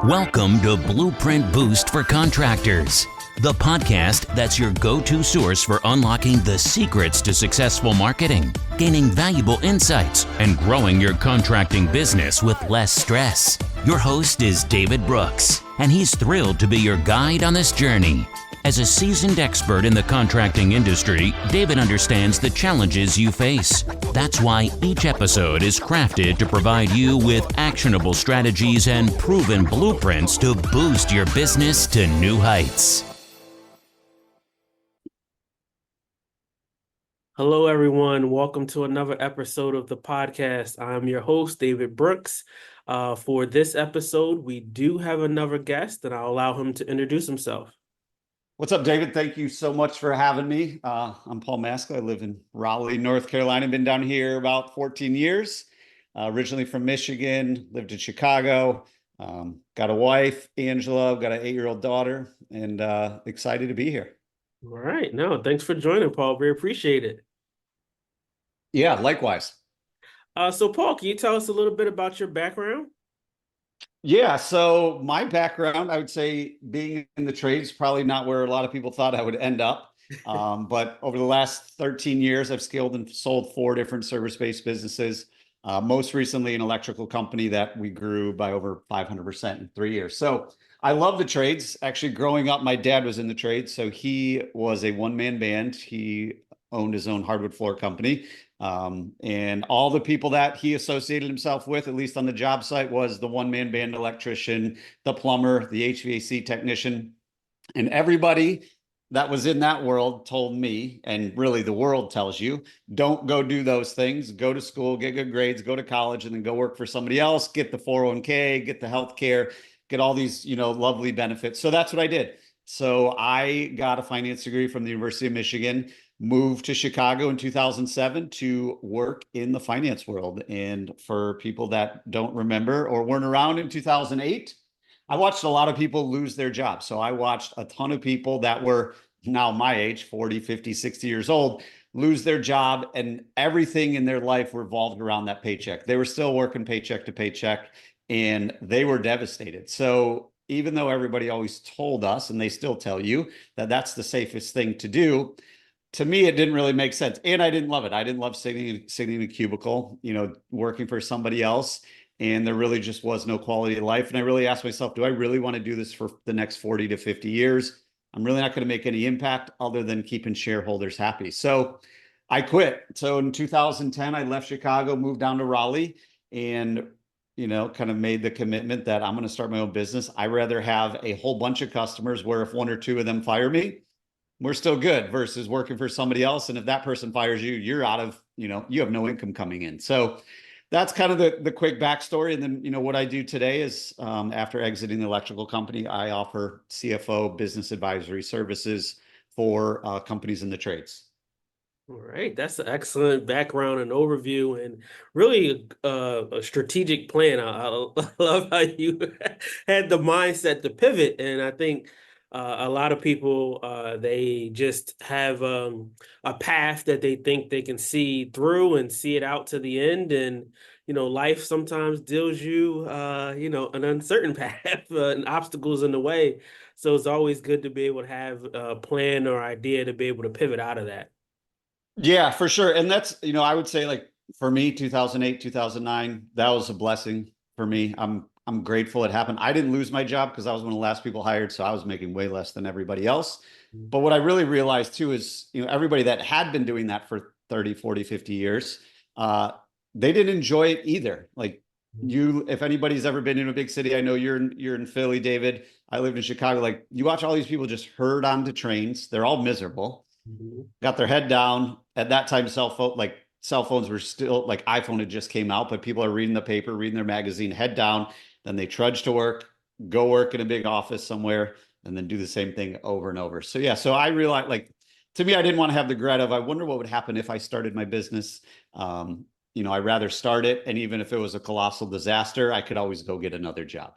Welcome to Blueprint Boost for Contractors, the podcast that's your go-to source for unlocking the secrets to successful marketing, gaining valuable insights, and growing your contracting business with less stress. Your host is David Brooks, and he's thrilled to be your guide on this journey. As a seasoned expert in the contracting industry, David understands the challenges you face. That's why each episode is crafted to provide you with actionable strategies and proven blueprints to boost your business to new heights. Hello, everyone. Welcome to another episode of the podcast. I'm your host, David Brooks. For this episode, we do have another guest, and I'll allow him to introduce himself. What's up, David? Thank you so much for having me. I'm Paul Maskill. I live in Raleigh, North Carolina. Been down here about 14 years. Originally from Michigan, lived in Chicago. Got a wife, Angela. Got an 8-year-old daughter, and excited to be here. All right. No, thanks for joining, Paul. We appreciate it. Yeah, likewise. So, Paul, can you tell us a little bit about your background? Yeah, so my background, I would say being in the trades, probably not where a lot of people thought I would end up. But over the last 13 years, I've scaled and sold 4 different service-based businesses. Most recently, an electrical company that we grew by over 500% in 3 years. So I love the trades. Actually, growing up, my dad was in the trades. So he was a one-man band. He owned his own hardwood floor company. And all the people that he associated himself with, at least on the job site, was the one-man band electrician, the plumber, the HVAC technician. And everybody that was in that world told me, and really the world tells you, don't go do those things. Go to school, get good grades, go to college, and then go work for somebody else, get the 401k, get the healthcare, get all these, lovely benefits. So that's what I did. So I got a finance degree from the University of Michigan, moved to Chicago in 2007 to work in the finance world. And for people that don't remember or weren't around in 2008, I watched a lot of people lose their jobs. So I watched a ton of people that were now my age, 40, 50, 60 years old, lose their job, and everything in their life revolved around that paycheck. They were still working paycheck to paycheck, and they were devastated. So even though everybody always told us, and they still tell you, that that's the safest thing to do, to me, it didn't really make sense. And I didn't love it. I didn't love sitting in a cubicle, working for somebody else. And there really just was no quality of life. And I really asked myself, do I really want to do this for the next 40 to 50 years? I'm really not going to make any impact other than keeping shareholders happy. So I quit. So in 2010, I left Chicago, moved down to Raleigh, and kind of made the commitment that I'm going to start my own business. I'd rather have a whole bunch of customers where if 1 or 2 of them fire me, we're still good, versus working for somebody else. And if that person fires you, you're out of, you have no income coming in. So that's kind of the quick backstory. And then, what I do today is after exiting the electrical company, I offer CFO business advisory services for companies in the trades. All right. That's an excellent background and overview, and really a strategic plan. I love how you had the mindset to pivot. And I think a lot of people, they just have a path that they think they can see through and see it out to the end. And, life sometimes deals you, an uncertain path and obstacles in the way. So it's always good to be able to have a plan or idea to be able to pivot out of that. Yeah, for sure. And that's, I would say, like, for me, 2008, 2009, that was a blessing for me. I'm grateful it happened. I didn't lose my job because I was one of the last people hired. So I was making way less than everybody else. But what I really realized too is, everybody that had been doing that for 30, 40, 50 years, they didn't enjoy it either. Like, if anybody's ever been in a big city, I know you're in Philly, David. I lived in Chicago. Like, you watch all these people just herd onto trains. They're all miserable, got their head down. At that time, cell phones were still, like, iPhone had just came out, but people are reading the paper, reading their magazine, head down. Then they trudge to work, go work in a big office somewhere, and then do the same thing over and over. So yeah, so I realized, like, to me, I didn't want to have the regret of, I wonder what would happen if I started my business. I'd rather start it. And even if it was a colossal disaster, I could always go get another job.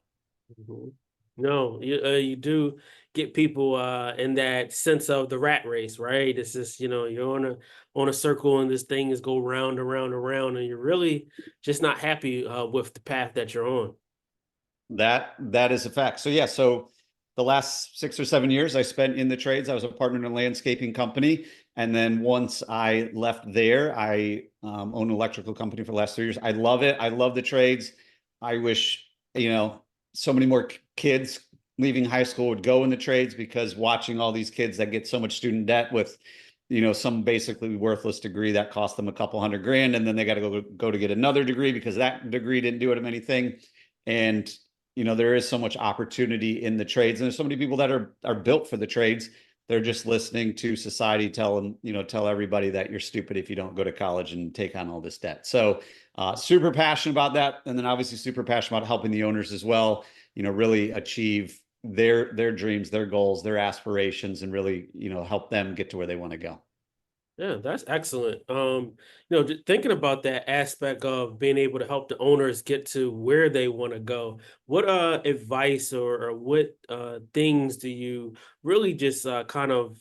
No, you do get people in that sense of the rat race, right? It's just, you're on a circle, and this thing is go round and round and round, and you're really just not happy with the path that you're on. That is a fact. So yeah, so the last 6 or 7 years I spent in the trades. I was a partner in a landscaping company, and then once I left there, I owned an electrical company for the last 3 years. I love it. I love the trades. I wish, you know, so many more kids leaving high school would go in the trades, because watching all these kids that get so much student debt with, some basically worthless degree that cost them a couple $100,000, and then they got to go to get another degree because that degree didn't do them anything. And there is so much opportunity in the trades, and there's so many people that are built for the trades. They're just listening to society tell everybody that you're stupid if you don't go to college and take on all this debt. So super passionate about that, and then obviously super passionate about helping the owners as well, really achieve their dreams, their goals, their aspirations, and really help them get to where they want to go. Yeah, that's excellent. Just thinking about that aspect of being able to help the owners get to where they want to go, what advice or what things do you really just kind of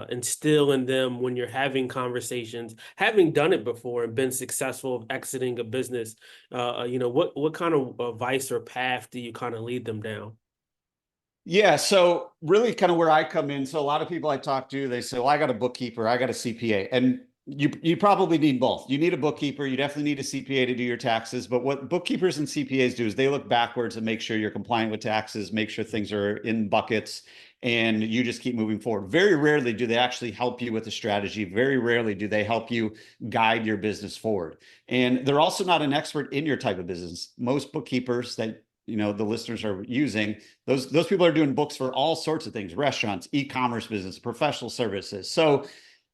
instill in them when you're having conversations, having done it before and been successful of exiting a business? What kind of advice or path do you kind of lead them down? Yeah, so really kind of where I come in. So a lot of people I talk to, they say, well, I got a bookkeeper, I got a CPA. And you probably need both. You need a bookkeeper, you definitely need a CPA to do your taxes. But what bookkeepers and CPAs do is they look backwards and make sure you're compliant with taxes, make sure things are in buckets, and you just keep moving forward. Very rarely do they actually help you with a strategy. Very rarely do they help you guide your business forward. And they're also not an expert in your type of business. Most bookkeepers that the listeners are using, those people are doing books for all sorts of things: restaurants, e-commerce business, professional services. So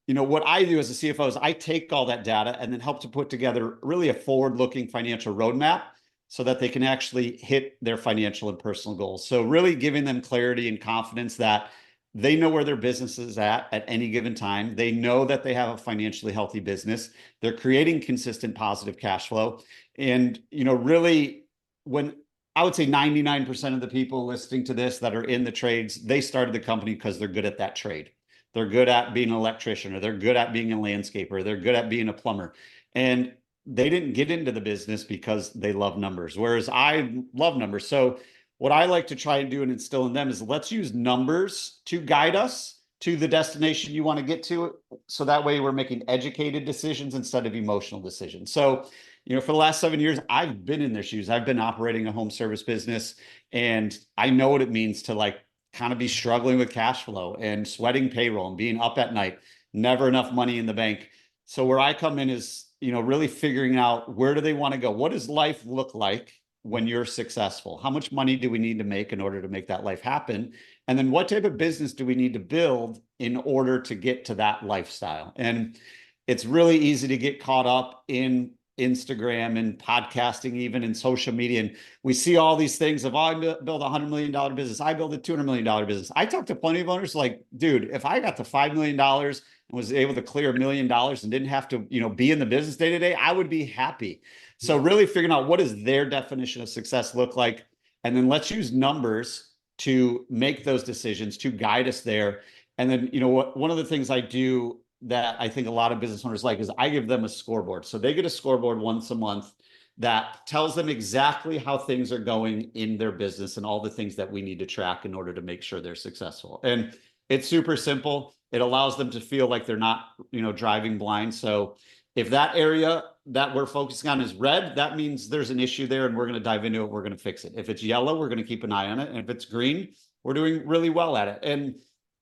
what I do as a CFO is I take all that data and then help to put together really a forward-looking financial roadmap so that they can actually hit their financial and personal goals. So really giving them clarity and confidence that they know where their business is at any given time. They know that they have a financially healthy business. They're creating consistent positive cash flow. And really, when I would say 99% of the people listening to this that are in the trades, they started the company because they're good at that trade. They're good at being an electrician, or they're good at being a landscaper, they're good at being a plumber. And they didn't get into the business because they love numbers, whereas I love numbers. So what I like to try and do and instill in them is, let's use numbers to guide us to the destination you want to get to. So that way we're making educated decisions instead of emotional decisions. So for the last 7 years, I've been in their shoes. I've been operating a home service business, and I know what it means to kind of be struggling with cash flow and sweating payroll and being up at night, never enough money in the bank. So where I come in is, really figuring out, where do they want to go? What does life look like when you're successful? How much money do we need to make in order to make that life happen? And then what type of business do we need to build in order to get to that lifestyle? And it's really easy to get caught up in Instagram and podcasting, even in social media. And we see all these things of, oh, I build $100 million business, I build a $200 million business. I talk to plenty of owners like, dude, if I got to $5 million and was able to clear $1 million and didn't have to, be in the business day to day, I would be happy. So really figuring out, what does their definition of success look like? And then let's use numbers to make those decisions, to guide us there. And then, one of the things I do that I think a lot of business owners like is I give them a scoreboard. So they get a scoreboard once a month that tells them exactly how things are going in their business and all the things that we need to track in order to make sure they're successful. And it's super simple. It allows them to feel like they're not, driving blind. So if that area that we're focusing on is red, that means there's an issue there and we're going to dive into it. We're going to fix it. If it's yellow, we're going to keep an eye on it. And if it's green, we're doing really well at it. And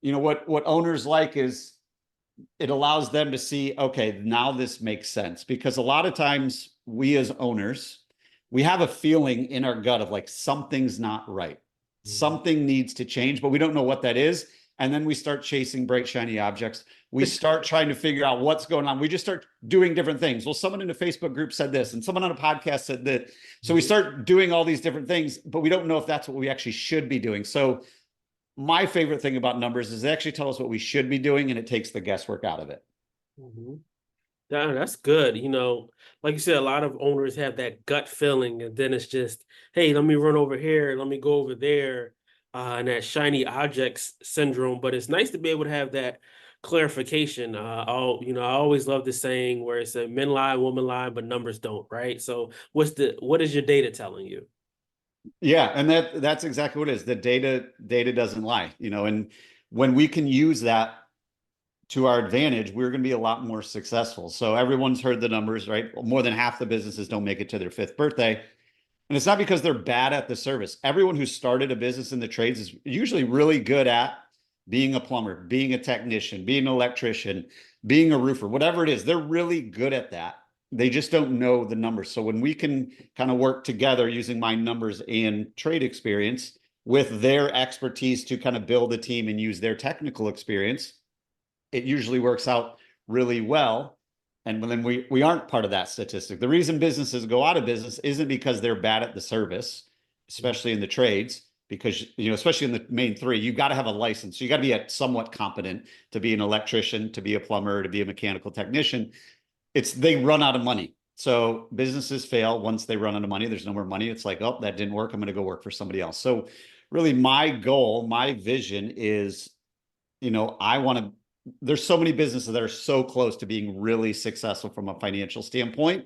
what owners like is, it allows them to see, okay, now this makes sense. Because a lot of times we as owners, we have a feeling in our gut of like, something's not right. Something needs to change, but we don't know what that is. And then we start chasing bright, shiny objects. We start trying to figure out what's going on. We just start doing different things. Well, someone in a Facebook group said this, and someone on a podcast said that. So we start doing all these different things, but we don't know if that's what we actually should be doing. So my favorite thing about numbers is they actually tell us what we should be doing, and it takes the guesswork out of it. Mm-hmm. Yeah, that's good. Like you said, a lot of owners have that gut feeling, and then it's just, hey, let me run over here, let me go over there, and that shiny objects syndrome. But it's nice to be able to have that clarification. I always love the saying where it's a men lie, women lie, but numbers don't, right? So what is your data telling you? Yeah, and that's exactly what it is. The data doesn't lie, and when we can use that to our advantage, we're going to be a lot more successful. So everyone's heard the numbers, right? More than half the businesses don't make it to their fifth birthday. And it's not because they're bad at the service. Everyone who started a business in the trades is usually really good at being a plumber, being a technician, being an electrician, being a roofer, whatever it is. They're really good at that. They just don't know the numbers. So when we can kind of work together using my numbers and trade experience with their expertise to kind of build a team and use their technical experience, it usually works out really well. And then we aren't part of that statistic. The reason businesses go out of business isn't because they're bad at the service, especially in the trades, because, especially in the main three, you got to have a license. You got to be somewhat competent to be an electrician, to be a plumber, to be a mechanical technician. They run out of money. So businesses fail once they run out of money. There's no more money. It's like, oh, that didn't work. I'm going to go work for somebody else. So really my goal, my vision is, I want to, there's so many businesses that are so close to being really successful from a financial standpoint.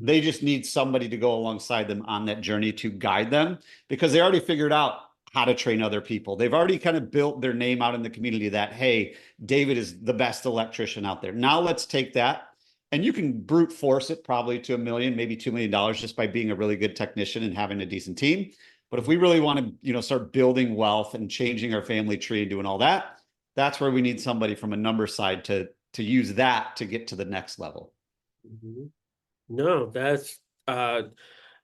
They just need somebody to go alongside them on that journey to guide them, because they already figured out how to train other people. They've already kind of built their name out in the community that, hey, David is the best electrician out there. Now let's take that, and you can brute force it probably to $1 million, maybe $2 million just by being a really good technician and having a decent team. But if we really want to, start building wealth and changing our family tree and doing all that, that's where we need somebody from a number side to use that to get to the next level. Mm-hmm. No, that's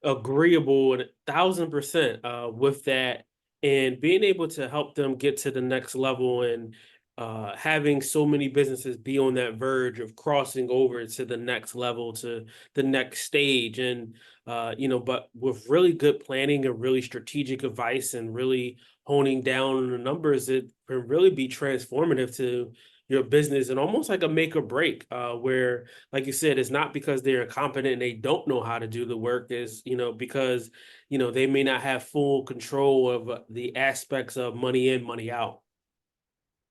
agreeable and 1,000% with that, and being able to help them get to the next level, and having so many businesses be on that verge of crossing over to the next level, to the next stage. And but with really good planning and really strategic advice and really honing down on the numbers, it can really be transformative to your business, and almost like a make or break, where, like you said, it's not because they're incompetent and they don't know how to do the work. Is because they may not have full control of the aspects of money in, money out.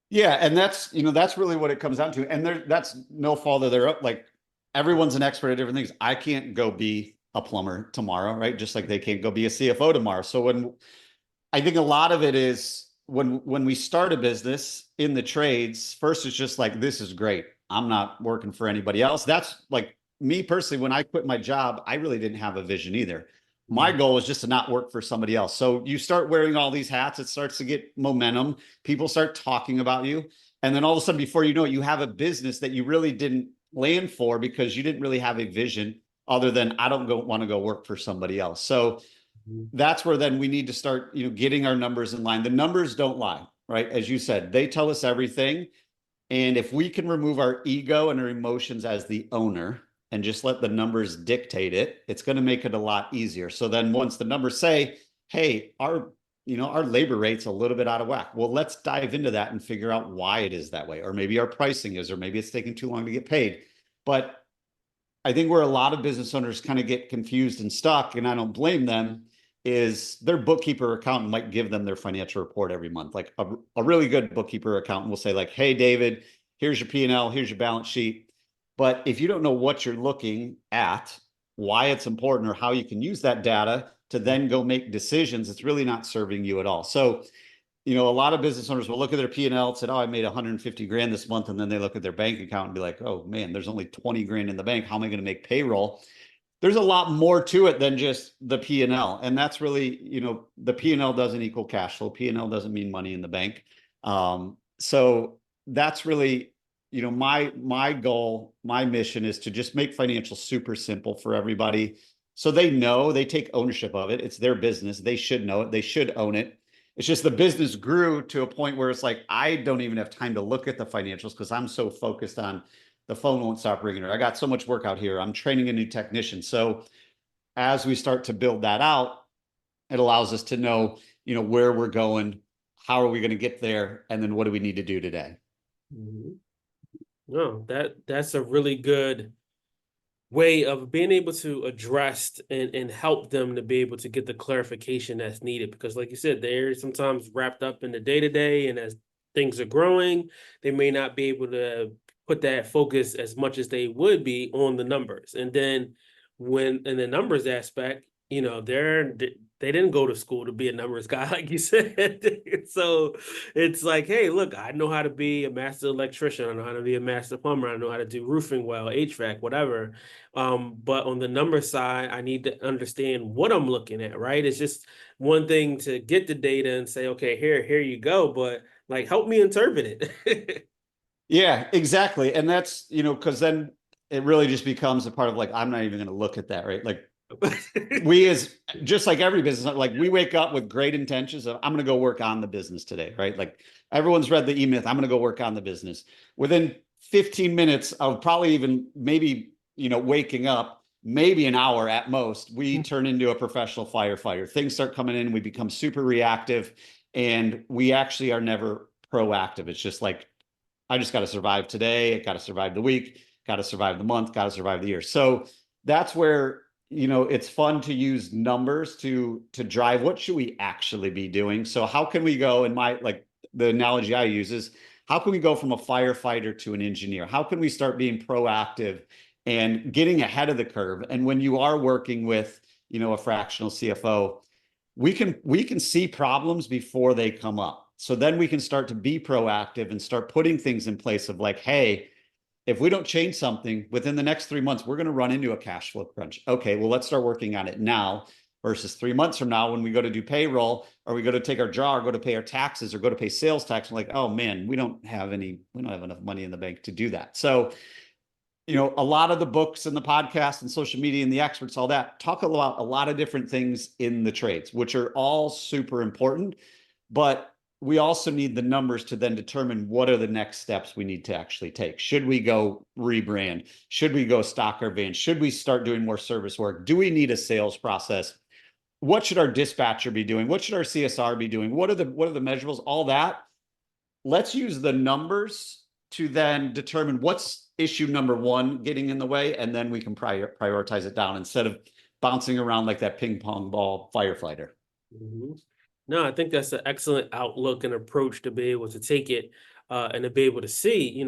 Yeah, and that's really what it comes down to. And that's no fault of their own. Like, everyone's an expert at different things. I can't go be a plumber tomorrow, right? Just like they can't go be a CFO tomorrow. So when I think a lot of it is when we start a business in the trades, first it's just like, this is great. I'm not working for anybody else. That's like me personally. When I quit my job, I really didn't have a vision either. My goal was just to not work for somebody else. So you start wearing all these hats, it starts to get momentum. People start talking about you. And then all of a sudden, before you know it, you have a business that you really didn't land for because you didn't really have a vision other than, I don't want to go work for somebody else. So that's where then we need to start, getting our numbers in line. The numbers don't lie, right? As you said, they tell us everything. And if we can remove our ego and our emotions as the owner and just let the numbers dictate it, it's going to make it a lot easier. So then once the numbers say, hey, our labor rate's a little bit out of whack. Well, let's dive into that and figure out why it is that way. Or maybe our pricing is, or maybe it's taking too long to get paid. But I think where a lot of business owners kind of get confused and stuck, and I don't blame them, is their bookkeeper or accountant might give them their financial report every month. Like a really good bookkeeper or accountant will say like, hey, David, here's your P&L, here's your balance sheet. But if you don't know what you're looking at, why it's important, or how you can use that data to then go make decisions, it's really not serving you at all. So, a lot of business owners will look at their P&L and say, oh, I made 150 grand this month. And then they look at their bank account and be like, oh man, there's only 20 grand in the bank. How am I going to make payroll? There's a lot more to it than just the P&L. And that's really, the P&L doesn't equal cash flow. P&L doesn't mean money in the bank. So that's really, my goal, my mission is to just make financial super simple for everybody. So they take ownership of it. It's their business. They should know it. They should own it. It's just the business grew to a point where it's like, I don't even have time to look at the financials because I'm so focused on the phone won't stop ringing, or I got so much work out here. I'm training a new technician. So as we start to build that out, it allows us to know, where we're going, how are we going to get there, and then what do we need to do today? Mm-hmm. No, that's a really good way of being able to address and help them to be able to get the clarification that's needed. Because like you said, they're sometimes wrapped up in the day-to-day, and as things are growing, they may not be able to put that focus as much as they would be on the numbers. And then when in the numbers aspect, they didn't go to school to be a numbers guy, like you said. So it's like, hey, look, I know how to be a master electrician. I know how to be a master plumber. I know how to do roofing well, HVAC, whatever. But on the number side, I need to understand what I'm looking at, right? It's just one thing to get the data and say, okay, here you go, but like help me interpret it. Yeah, exactly. And that's, because then it really just becomes a part of like, I'm not even going to look at that, right? Like we as just like every business, like we wake up with great intentions of I'm going to go work on the business today, right? Like everyone's read the E-Myth, I'm going to go work on the business. Within 15 minutes of probably even maybe, waking up, maybe an hour at most, we turn into a professional firefighter. Things start coming in, we become super reactive, and we actually are never proactive. It's just like, I just got to survive today. I got to survive the week, got to survive the month, got to survive the year. So that's where, it's fun to use numbers to drive what should we actually be doing. So how can we go, and the analogy I use is, how can we go from a firefighter to an engineer? How can we start being proactive and getting ahead of the curve? And when you are working with, a fractional CFO, we can see problems before they come up. So then we can start to be proactive and start putting things in place of like, hey, if we don't change something within the next 3 months, we're going to run into a cash flow crunch. Okay, well, let's start working on it now versus 3 months from now when we go to do payroll, or we go to take our jar, or go to pay our taxes, or go to pay sales tax. We're like, oh man, we don't have enough money in the bank to do that. So, a lot of the books and the podcasts and social media and the experts, all that, talk about a lot of different things in the trades, which are all super important. But we also need the numbers to then determine what are the next steps we need to actually take. Should we go rebrand? Should we go stock our van? Should we start doing more service work? Do we need a sales process? What should our dispatcher be doing? What should our CSR be doing? What are the measurables? All that. Let's use the numbers to then determine what's issue number one getting in the way, and then we can prioritize it down instead of bouncing around like that ping pong ball firefighter. Mm-hmm. No, I think that's an excellent outlook and approach to be able to take it and to be able to see,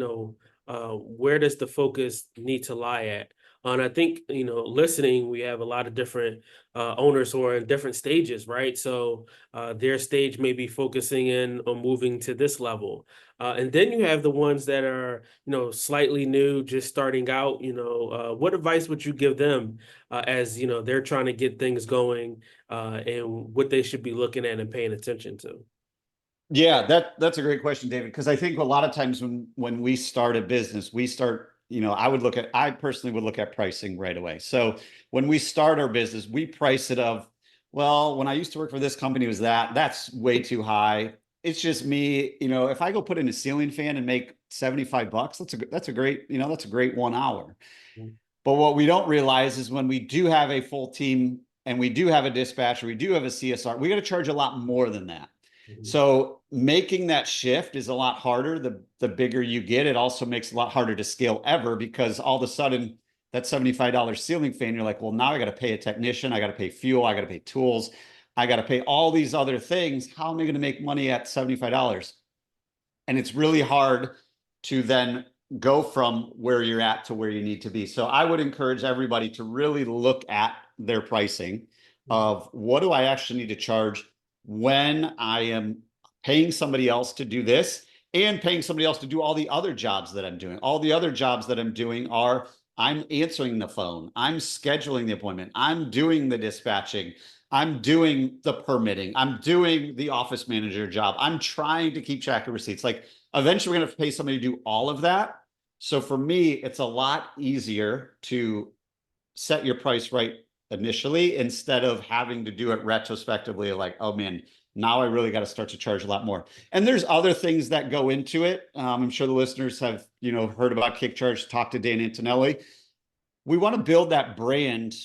where does the focus need to lie at? And I think, listening, we have a lot of different owners who are in different stages, right? So their stage may be focusing in on moving to this level. And then you have the ones that are, slightly new, just starting out, what advice would you give them as, they're trying to get things going and what they should be looking at and paying attention to? Yeah, that's a great question, David, because I think a lot of times when we start a business, we start, I personally would look at pricing right away. So when we start our business, we price it of, well, when I used to work for this company, it was that's way too high. It's just me, if I go put in a ceiling fan and make $75, that's a great 1 hour. Mhm. But what we don't realize is when we do have a full team and we do have a dispatcher, we do have a CSR, we got to charge a lot more than that. So making that shift is a lot harder. The bigger you get, it also makes it a lot harder to scale ever, because all of a sudden that $75 ceiling fan, you're like, well, now I got to pay a technician, I got to pay fuel, I got to pay tools, I got to pay all these other things. How am I going to make money at $75? And it's really hard to then go from where you're at to where you need to be. So I would encourage everybody to really look at their pricing of what do I actually need to charge when I am paying somebody else to do this and paying somebody else to do all the other jobs that I'm doing. All the other jobs that I'm doing are I'm answering the phone, I'm scheduling the appointment, I'm doing the dispatching, I'm doing the permitting, I'm doing the office manager job, I'm trying to keep track of receipts. Like eventually we're going to have to pay somebody to do all of that. So for me, it's a lot easier to set your price right initially instead of having to do it retrospectively, like, oh man, now I really got to start to charge a lot more. And there's other things that go into it. I'm sure the listeners have, heard about Kickcharge, talked to Dan Antonelli. We want to build that brand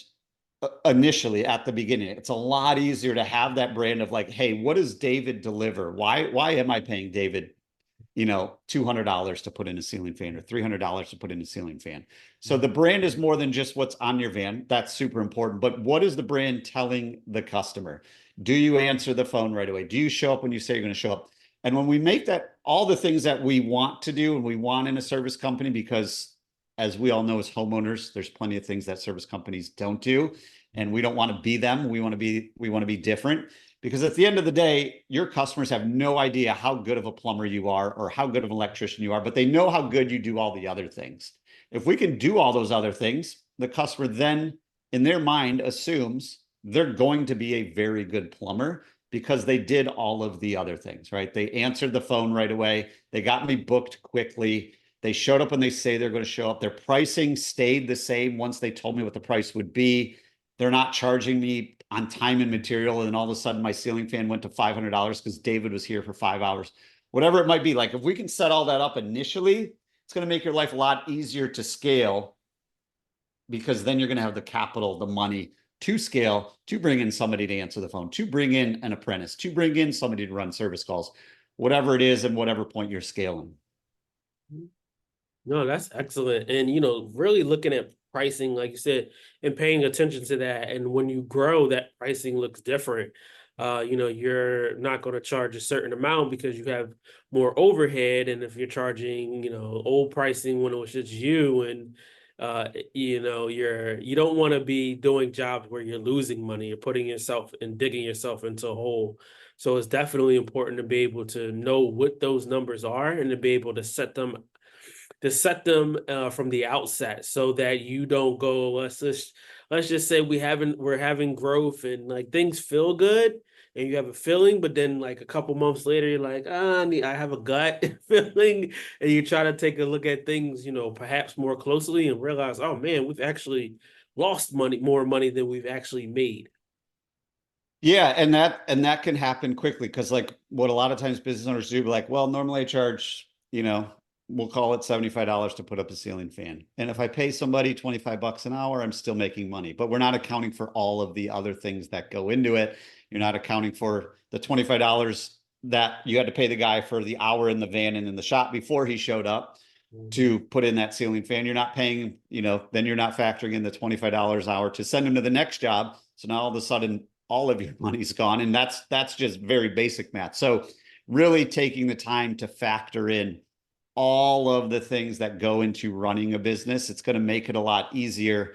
initially at the beginning. It's a lot easier to have that brand of like, hey, what does David deliver? Why am I paying David $200 to put in a ceiling fan or $300 to put in a ceiling fan? So the brand is more than just what's on your van. That's super important. But what is the brand telling the customer? Do you answer the phone right away? Do you show up when you say you're going to show up? And when we make that all the things that we want to do and we want in a service company, because as we all know as homeowners, there's plenty of things that service companies don't do. and we don't want to be them. We want to be different, because at the end of the day, your customers have no idea how good of a plumber you are or how good of an electrician you are, but they know how good you do all the other things. If we can do all those other things, the customer then in their mind assumes they're going to be a very good plumber because they did all of the other things, right? They answered the phone right away. They got me booked quickly. They showed up when they say they're going to show up. Their pricing stayed the same once they told me what the price would be. They're not charging me on time and material. And all of a sudden my ceiling fan went to $500 because David was here for 5 hours, whatever it might be. Like if we can set all that up initially, it's going to make your life a lot easier to scale, because then you're going to have the capital, the money to scale, to bring in somebody to answer the phone, to bring in an apprentice, to bring in somebody to run service calls, whatever it is, and whatever point you're scaling. No, that's excellent. And, you know, really looking at pricing, like you said, and paying attention to that. And when you grow, that pricing looks different. You know, you're not going to charge a certain amount because you have more overhead. And if you're charging, you know, old pricing when it was just you, and you know, you don't want to be doing jobs where you're losing money. You're putting yourself and digging yourself into a hole. So it's definitely important to be able to know what those numbers are and to be able to set them from the outset, so that you don't go, let's just say we're having growth and like things feel good and you have a feeling, but then like a couple months later you're like, I have a gut feeling, and you try to take a look at things, you know, perhaps more closely and realize, oh man, we've actually lost more money than we've actually made. Yeah, and that can happen quickly, because like what a lot of times business owners do, like, well, normally I charge, we'll call it $75 to put up a ceiling fan. And if I pay somebody $25 an hour, I'm still making money. But we're not accounting for all of the other things that go into it. You're not accounting for the $25 that you had to pay the guy for the hour in the van and in the shop before he showed up to put in that ceiling fan. You're not paying, then you're not factoring in the $25 an hour to send him to the next job. So now all of a sudden, all of your money's gone. And that's just very basic math. So really taking the time to factor in all of the things that go into running a business, it's going to make it a lot easier,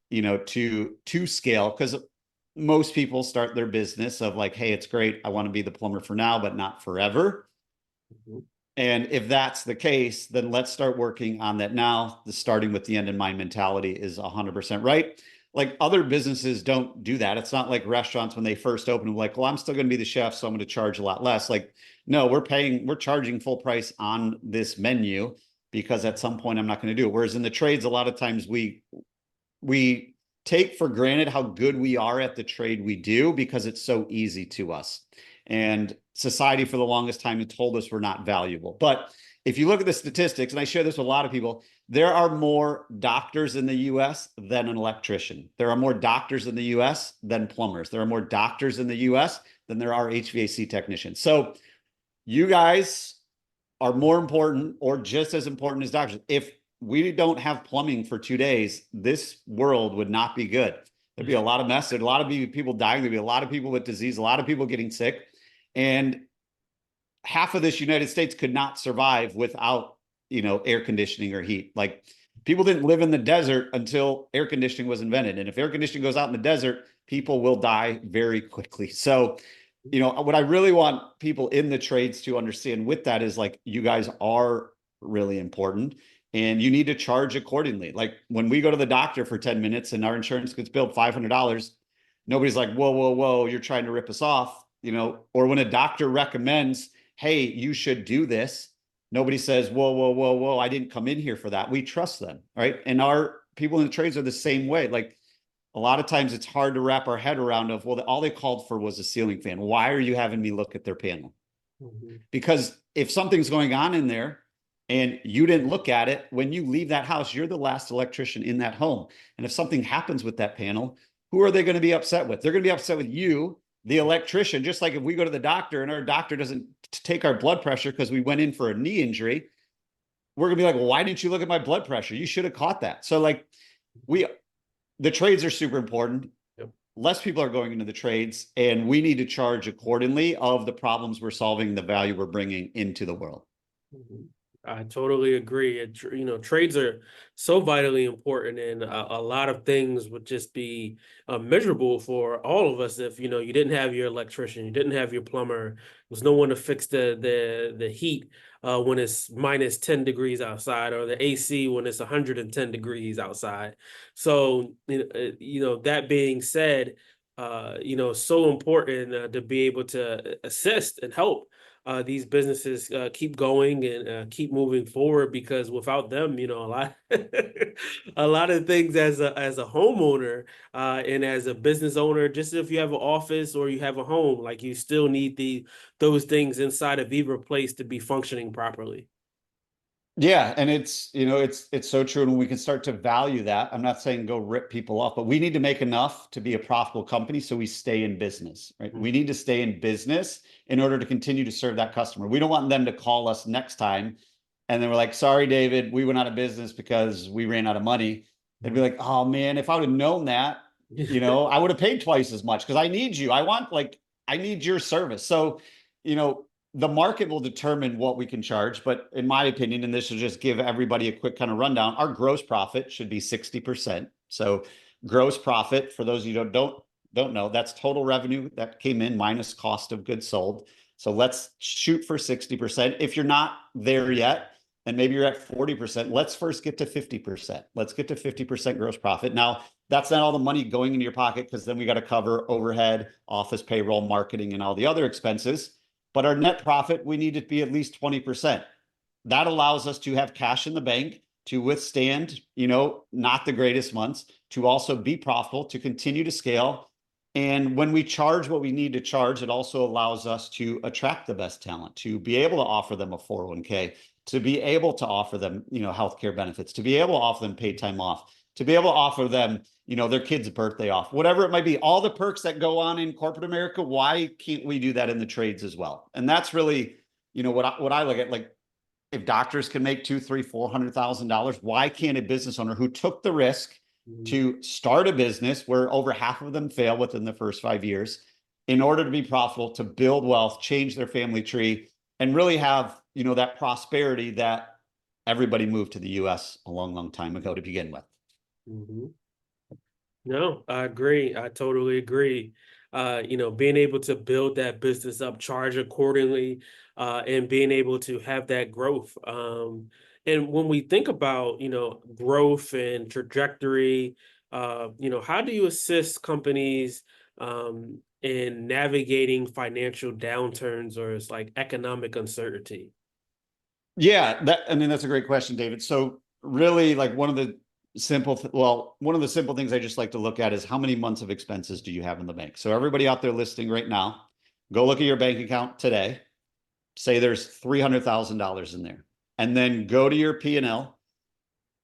to scale. Because most people start their business of like, hey, it's great, I want to be the plumber for now, but not forever. Mm-hmm. And if that's the case, then let's start working on that now. The starting with the end in mind mentality is 100% right. Like other businesses don't do that. It's not like restaurants when they first open, like, well, I'm still going to be the chef, so I'm going to charge a lot less. Like, no, we're charging full price on this menu because at some point I'm not going to do it. Whereas in the trades, a lot of times we take for granted how good we are at the trade we do because it's so easy to us. And society for the longest time had told us we're not valuable. But if you look at the statistics, and I share this with a lot of people, there are more doctors in the US than an electrician. There are more doctors in the US than plumbers. There are more doctors in the US than there are HVAC technicians. So you guys are more important or just as important as doctors. If we don't have plumbing for 2 days, this world would not be good. There'd be a lot of mess. There'd a lot of people dying. There'd be a lot of people with disease, a lot of people getting sick. And half of this United States could not survive without, air conditioning or heat. Like people didn't live in the desert until air conditioning was invented. And if air conditioning goes out in the desert, people will die very quickly. So, what I really want people in the trades to understand with that is like, you guys are really important and you need to charge accordingly. Like when we go to the doctor for 10 minutes and our insurance gets billed $500, nobody's like, whoa, you're trying to rip us off, or when a doctor recommends, hey, you should do this, nobody says, whoa, I didn't come in here for that. We trust them, right? And our people in the trades are the same way. Like a lot of times it's hard to wrap our head around of, well, all they called for was a ceiling fan. Why are you having me look at their panel? Mm-hmm. Because if something's going on in there and you didn't look at it, when you leave that house, you're the last electrician in that home. And if something happens with that panel, who are they going to be upset with? They're going to be upset with you, the electrician. Just like if we go to the doctor and our doctor doesn't take our blood pressure because we went in for a knee injury, we're gonna be like, well, why didn't you look at my blood pressure? You should have caught that. So like the trades are super important. Yep. Less people are going into the trades and we need to charge accordingly of the problems we're solving, the value we're bringing into the world. Mm-hmm. I totally agree. Trades are so vitally important, and a lot of things would just be miserable for all of us if you didn't have your electrician, you didn't have your plumber, there's no one to fix the heat when it's minus 10 degrees outside, or the AC when it's 110 degrees outside. So that being said, so important to be able to assist and help these businesses keep going and keep moving forward, because without them, a lot a lot of things as a homeowner and as a business owner, just if you have an office or you have a home, like you still need those things inside of either place to be functioning properly. Yeah, and it's so true, and we can start to value that. I'm not saying go rip people off, but we need to make enough to be a profitable company so we stay in business, right? We need to stay in business in order to continue to serve that customer. We don't want them to call us next time and then we're like, "Sorry, David, we went out of business because we ran out of money." They'd be like, "Oh man, if I would have known that, I would have paid twice as much because I need you. I need your service." So, you know, the market will determine what we can charge. But in my opinion, and this will just give everybody a quick kind of rundown, our gross profit should be 60%. So gross profit, for those of you who don't know, that's total revenue that came in minus cost of goods sold. So let's shoot for 60%. If you're not there yet, and maybe you're at 40%, let's first get to 50%. Let's get to 50% gross profit. Now, that's not all the money going into your pocket, because then we got to cover overhead, office payroll, marketing, and all the other expenses. But our net profit, we need to be at least 20%. That allows us to have cash in the bank to withstand, not the greatest months, to also be profitable, to continue to scale. And when we charge what we need to charge, it also allows us to attract the best talent, to be able to offer them a 401k, to be able to offer them, healthcare benefits, to be able to offer them paid time off, to be able to offer them, their kid's birthday off, whatever it might be, all the perks that go on in corporate America. Why can't we do that in the trades as well? And that's really, what I look at. Like, if doctors can make $200,000, $300,000, $400,000, why can't a business owner who took the risk to start a business where over half of them fail within the first 5 years, in order to be profitable, to build wealth, change their family tree, and really have, that prosperity that everybody moved to the US a long, long time ago to begin with? Mm-hmm. No, I agree. I totally agree. Being able to build that business up, charge accordingly, and being able to have that growth. And when we think about, growth and trajectory, how do you assist companies in navigating financial downturns, or it's like economic uncertainty? Yeah, that's a great question, David. So really, like, one of the simple things I just like to look at is how many months of expenses do you have in the bank? So everybody out there listening right now, go look at your bank account today. Say there's $300,000 in there, and then go to your P&L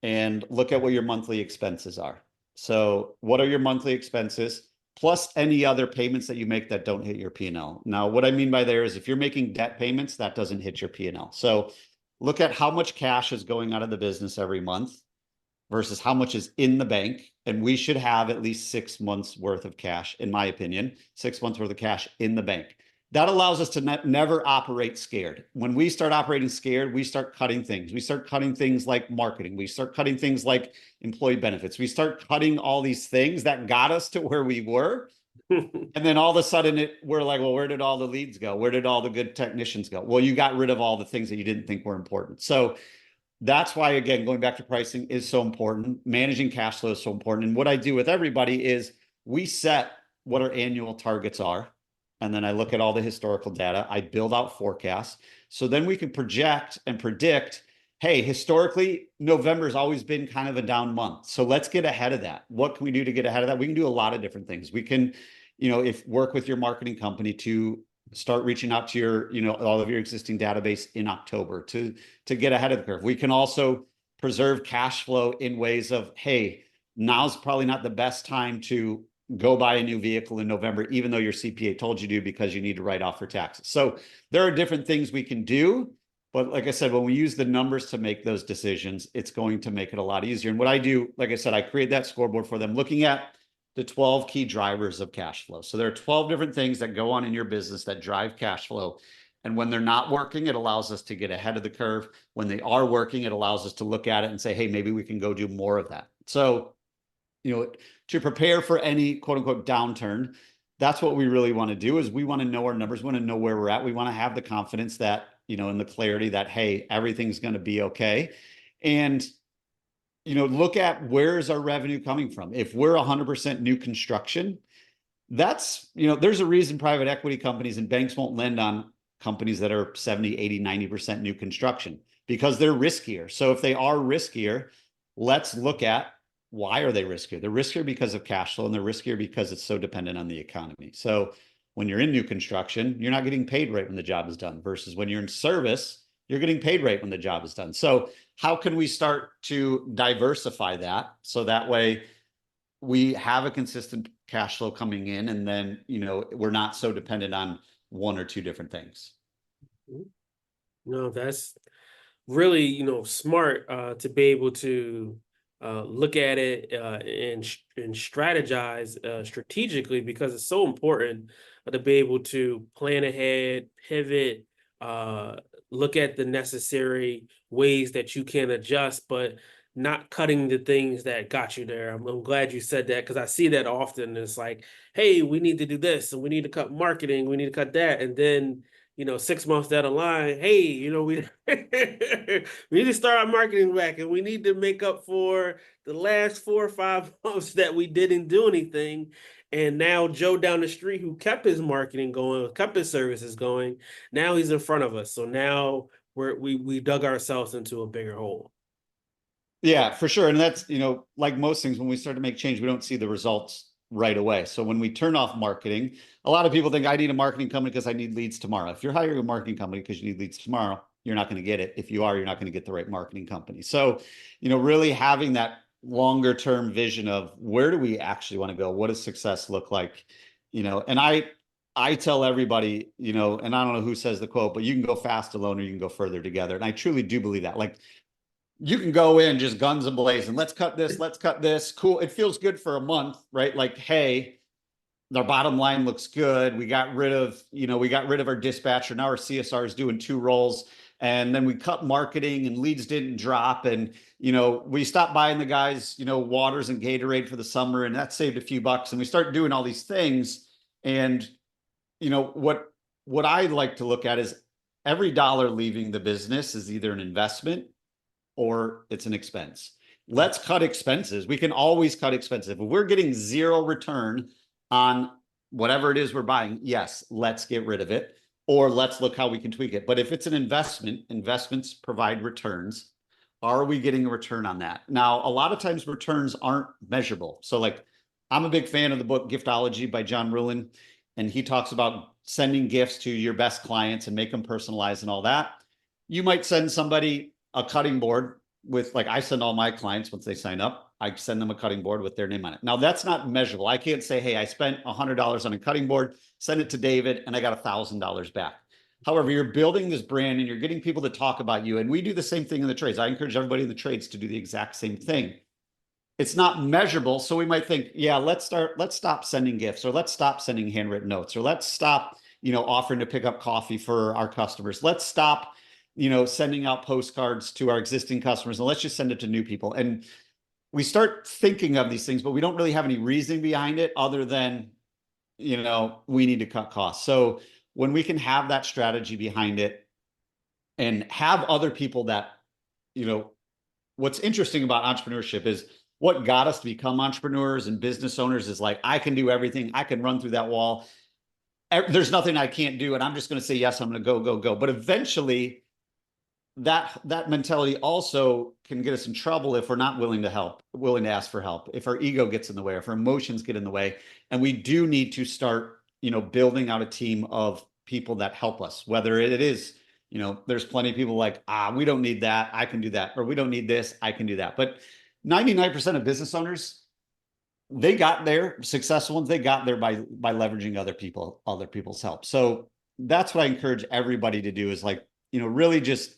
and look at what your monthly expenses are. So what are your monthly expenses plus any other payments that you make that don't hit your P&L? Now, what I mean by there is, if you're making debt payments, that doesn't hit your P&L. So look at how much cash is going out of the business every month versus how much is in the bank. And we should have at least 6 months worth of cash, in my opinion, 6 months worth of cash in the bank. That allows us to never operate scared. When we start operating scared, we start cutting things. We start cutting things like marketing. We start cutting things like employee benefits. We start cutting all these things that got us to where we were. And then all of a sudden we're like, well, where did all the leads go? Where did all the good technicians go? Well, you got rid of all the things that you didn't think were important. So that's why, again, going back to pricing is so important. Managing cash flow is so important. And what I do with everybody is we set what our annual targets are. And then I look at all the historical data. I build out forecasts. So then we can project and predict, hey, historically, November's always been kind of a down month. So let's get ahead of that. What can we do to get ahead of that? We can do a lot of different things. We can, work with your marketing company to start reaching out to your, all of your existing database in October to get ahead of the curve. We can also preserve cash flow in ways of, hey, now's probably not the best time to go buy a new vehicle in November, even though your CPA told you to, because you need to write off for taxes. So there are different things we can do. But like I said, when we use the numbers to make those decisions, it's going to make it a lot easier. And what I do, like I said, I create that scoreboard for them, looking at the 12 key drivers of cash flow. So there are 12 different things that go on in your business that drive cash flow. And when they're not working, it allows us to get ahead of the curve. When they are working, it allows us to look at it and say, hey, maybe we can go do more of that. So, to prepare for any quote unquote downturn, that's what we really want to do. Is we want to know our numbers, we want to know where we're at. We want to have the confidence that, and the clarity that, hey, everything's going to be okay. And, look at where's our revenue coming from. If we're 100% new construction, that's, there's a reason private equity companies and banks won't lend on companies that are 70, 80, 90% new construction, because they're riskier. So if they are riskier, let's look at, why are they riskier? They're riskier because of cash flow, and they're riskier because it's so dependent on the economy. So when you're in new construction, you're not getting paid right when the job is done, versus when you're in service, you're getting paid right when the job is done. So how can we start to diversify that, so that way we have a consistent cash flow coming in, and then, we're not so dependent on one or two different things. No, that's really, smart to be able to look at it and strategize strategically, because it's so important to be able to plan ahead, pivot, look at the necessary ways that you can adjust, but not cutting the things that got you there. I'm glad you said that, because I see that often. It's like, hey, we need to do this, and we need to cut marketing, we need to cut that, and then 6 months down the line, hey, we we need to start our marketing back, and we need to make up for the last 4 or 5 months that we didn't do anything. And now Joe down the street, who kept his marketing going, kept his services going, now he's in front of us. So now we dug ourselves into a bigger hole. Yeah, for sure. And that's, like most things, when we start to make change, we don't see the results right away. So when we turn off marketing, a lot of people think, I need a marketing company because I need leads tomorrow. If you're hiring a marketing company because you need leads tomorrow, you're not going to get it. If you are, you're not going to get the right marketing company. So, really having that longer term vision of, where do we actually want to go? What does success look like? And I tell everybody, and I don't know who says the quote, but you can go fast alone, or you can go further together. And I truly do believe that. Like, you can go in just guns ablazing. Let's cut this. Cool. It feels good for a month, right? Like, hey, our bottom line looks good. We got rid of our dispatcher. Now our CSR is doing 2 roles. And then we cut marketing, and leads didn't drop. And, we stopped buying the guys, waters and Gatorade for the summer, and that saved a few bucks. And we start doing all these things. And, what I like to look at is, every dollar leaving the business is either an investment or it's an expense. Let's cut expenses. We can always cut expenses. If we're getting 0 return on whatever it is we're buying, yes, let's get rid of it, or let's look how we can tweak it. But if it's an investment, investments provide returns. Are we getting a return on that? Now, a lot of times returns aren't measurable. So, like, I'm a big fan of the book Giftology by John Ruhlin, and he talks about sending gifts to your best clients and make them personalized and all that. You might send somebody a cutting board with, like, I send all my clients, once they sign up, I send them a cutting board with their name on it. Now, that's not measurable. I can't say, hey, I spent $100 on a cutting board, send it to David, and I got $1,000 back. However, you're building this brand, and you're getting people to talk about you. And we do the same thing in the trades. I encourage everybody in the trades to do the exact same thing. It's not measurable. So we might think, yeah, let's stop sending gifts, or let's stop sending handwritten notes, or let's stop, offering to pick up coffee for our customers. Let's stop, sending out postcards to our existing customers, and let's just send it to new people. And we start thinking of these things, but we don't really have any reasoning behind it, other than, we need to cut costs. So when we can have that strategy behind it, and have other people that, what's interesting about entrepreneurship is, what got us to become entrepreneurs and business owners is, like, I can do everything. I can run through that wall. There's nothing I can't do. And I'm just going to say, yes, I'm going to go. But eventually that mentality also can get us in trouble if we're not willing to ask for help, if our ego gets in the way, if our emotions get in the way. And we do need to start, building out a team of people that help us, whether it is, there's plenty of people like, we don't need that, I can do that. Or we don't need this, I can do that. But 99% of business owners, they got there, successful ones, they got there by leveraging other people's help. So that's what I encourage everybody to do, is, like, really just,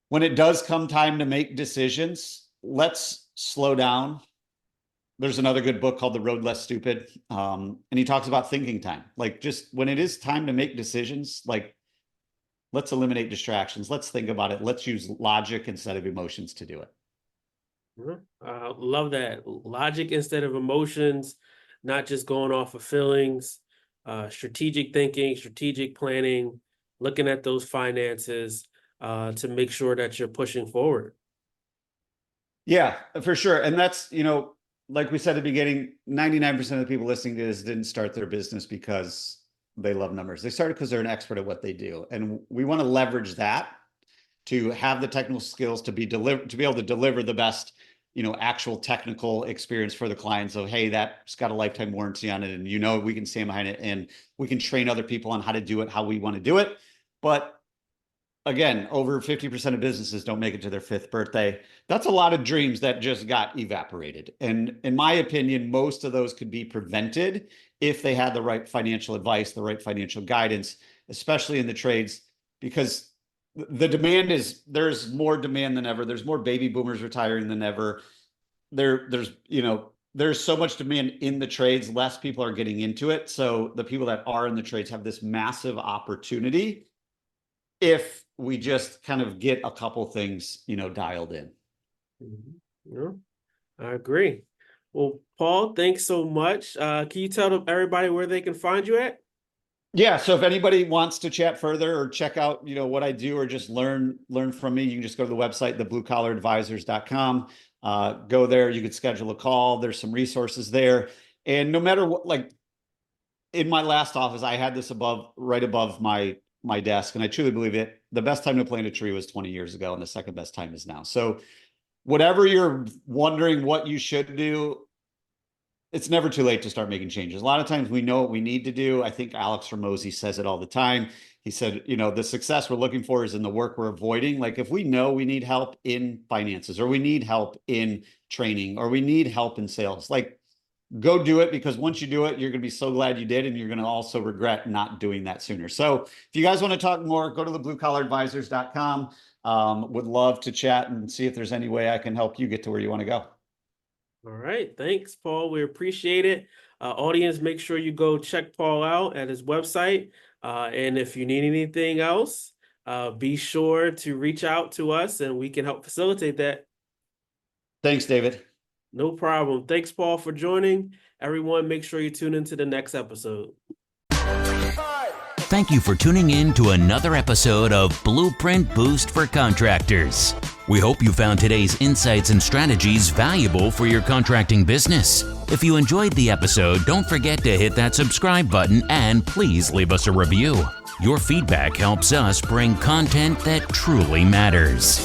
when it does come time to make decisions, let's slow down. There's another good book called The Road Less Stupid. And he talks about thinking time. Like, just when it is time to make decisions, like, Let's eliminate distractions. Let's think about it. Let's use logic instead of emotions to do it. Love that. Logic instead of emotions, not just going off of feelings, strategic thinking, strategic planning, looking at those finances to make sure that you're pushing forward. Yeah, for sure. And that's, like we said at the beginning, 99% of the people listening to this didn't start their business because they love numbers. They started because they're an expert at what they do. And we want to leverage that to have the technical skills to be able to deliver the best, actual technical experience for the client. So, hey, that's got a lifetime warranty on it. And we can stand behind it and we can train other people on how to do it, how we want to do it. But again, over 50% of businesses don't make it to their 5th birthday. That's a lot of dreams that just got evaporated. And in my opinion, most of those could be prevented if they had the right financial advice, the right financial guidance, especially in the trades, because the demand there's more demand than ever. There's more baby boomers retiring than ever. There's so much demand in the trades, less people are getting into it. So the people that are in the trades have this massive opportunity if we just kind of get a couple things, dialed in. Yeah, I agree. Well, Paul, thanks so much. Can you tell everybody where they can find you at? Yeah. So if anybody wants to chat further or check out, what I do, or just learn from me, you can just go to the website, thebluecollaradvisors.com. Go there. You could schedule a call. There's some resources there. And no matter what, like in my last office, I had this right above my desk. And I truly believe it. The best time to plant a tree was 20 years ago. And the second best time is now. So whatever you're wondering what you should do, it's never too late to start making changes. A lot of times we know what we need to do. I think Alex Hormozi says it all the time. He said, the success we're looking for is in the work we're avoiding. Like if we know we need help in finances, or we need help in training, or we need help in sales, like go do it, because once you do it, you're going to be so glad you did. And you're going to also regret not doing that sooner. So if you guys want to talk more, go to thebluecollaradvisors.com. Would love to chat and see if there's any way I can help you get to where you want to go. All right. Thanks, Paul. We appreciate it. Audience, make sure you go check Paul out at his website. And if you need anything else, be sure to reach out to us and we can help facilitate that. Thanks, David. No problem. Thanks, Paul, for joining. Everyone, make sure you tune into the next episode. Thank you for tuning in to another episode of Blueprint Boost for Contractors. We hope you found today's insights and strategies valuable for your contracting business. If you enjoyed the episode, don't forget to hit that subscribe button and please leave us a review. Your feedback helps us bring content that truly matters.